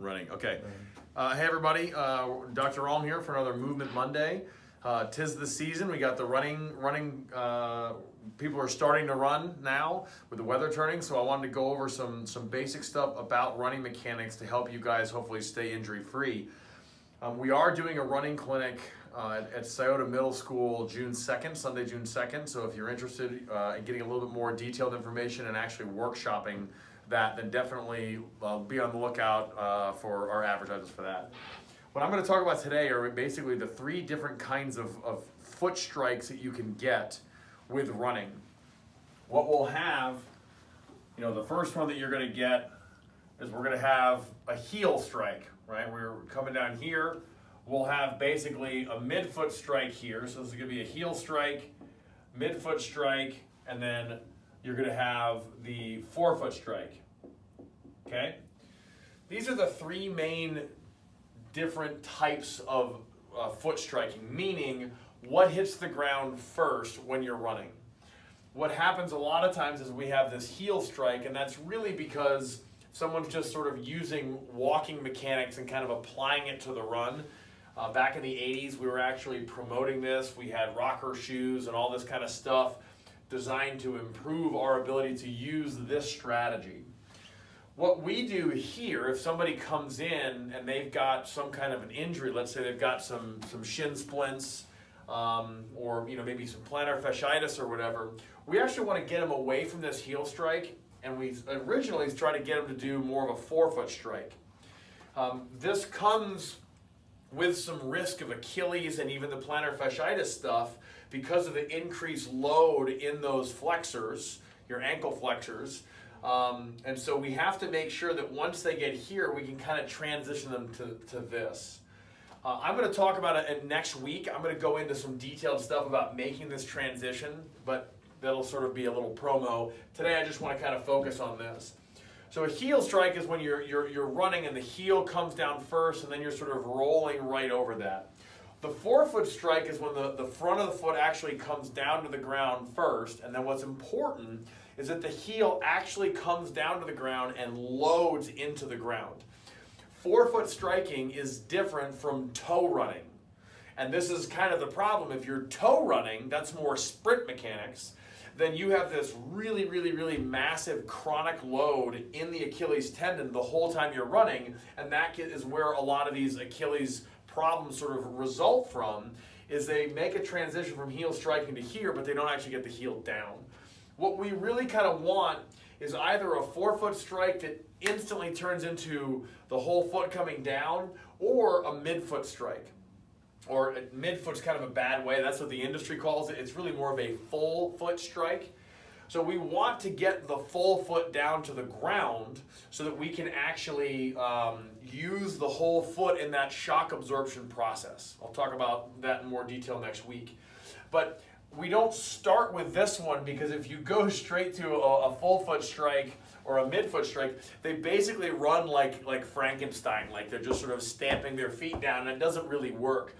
Running. Okay. Hey everybody, Dr. Alm here for another Movement Monday. Tis the season. We got the running. People are starting to run now with the weather turning. So I wanted to go over some basic stuff about running mechanics to help you guys hopefully stay injury free. We are doing a running clinic at Sciatica Middle School June 2nd, Sunday, June 2nd. So if you're interested in getting a little bit more detailed information and actually workshopping that, then definitely be on the lookout for our advertisers for that. What I'm going to talk about today are basically the 3 different kinds of foot strikes that you can get with running. What we'll have, the first one that you're going to get is we're going to have a heel strike, right? We're coming down here. We'll have basically a midfoot strike here. So this is going to be a heel strike, midfoot strike, and then you're going to have the forefoot strike, okay? These are the 3 main different types of foot striking, meaning what hits the ground first when you're running. What happens a lot of times is we have this heel strike, and that's really because someone's just sort of using walking mechanics and kind of applying it to the run. Back in the 80s, we were actually promoting this. We had rocker shoes and all this kind of stuff designed to improve our ability to use this strategy. What we do here, if somebody comes in and they've got some kind of an injury, let's say they've got some shin splints, or maybe some plantar fasciitis or whatever, we actually want to get them away from this heel strike, and we originally tried to get them to do more of a forefoot strike. This comes with some risk of Achilles and even the plantar fasciitis stuff because of the increased load in those flexors, your ankle flexors. And so we have to make sure that once they get here, we can kind of transition them to this. I'm going to talk about it next week. I'm going to go into some detailed stuff about making this transition, but that'll sort of be a little promo. Today I just want to kind of focus on this. So a heel strike is when you're running and the heel comes down first and then you're sort of rolling right over that. The forefoot strike is when the front of the foot actually comes down to the ground first, and then what's important is that the heel actually comes down to the ground and loads into the ground. Forefoot striking is different from toe running. And this is kind of the problem. If you're toe running, that's more sprint mechanics, then you have this really, really, really massive chronic load in the Achilles tendon the whole time you're running, and that is where a lot of these Achilles problems sort of result from, is they make a transition from heel striking to here, but they don't actually get the heel down. What we really kind of want is either a forefoot strike that instantly turns into the whole foot coming down, or a midfoot strike. Or midfoot's kind of a bad way, that's what the industry calls it. It's really more of a full foot strike. So we want to get the full foot down to the ground so that we can actually use the whole foot in that shock absorption process. I'll talk about that in more detail next week. But we don't start with this one, because if you go straight to a full foot strike or a midfoot strike, they basically run like Frankenstein, like they're just sort of stamping their feet down, and it doesn't really work.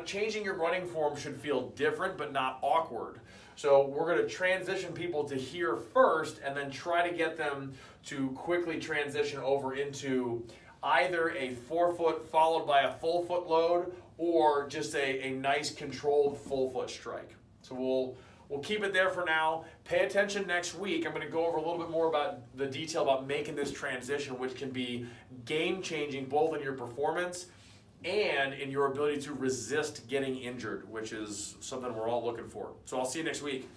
Changing your running form should feel different but not awkward. So we're going to transition people to here first, and then try to get them to quickly transition over into either a forefoot followed by a full foot load, or just a nice controlled full foot strike. So we'll keep it there for now. Pay attention next week. I'm going to go over a little bit more about the detail about making this transition, which can be game-changing both in your performance and in your ability to resist getting injured, which is something we're all looking for. So I'll see you next week.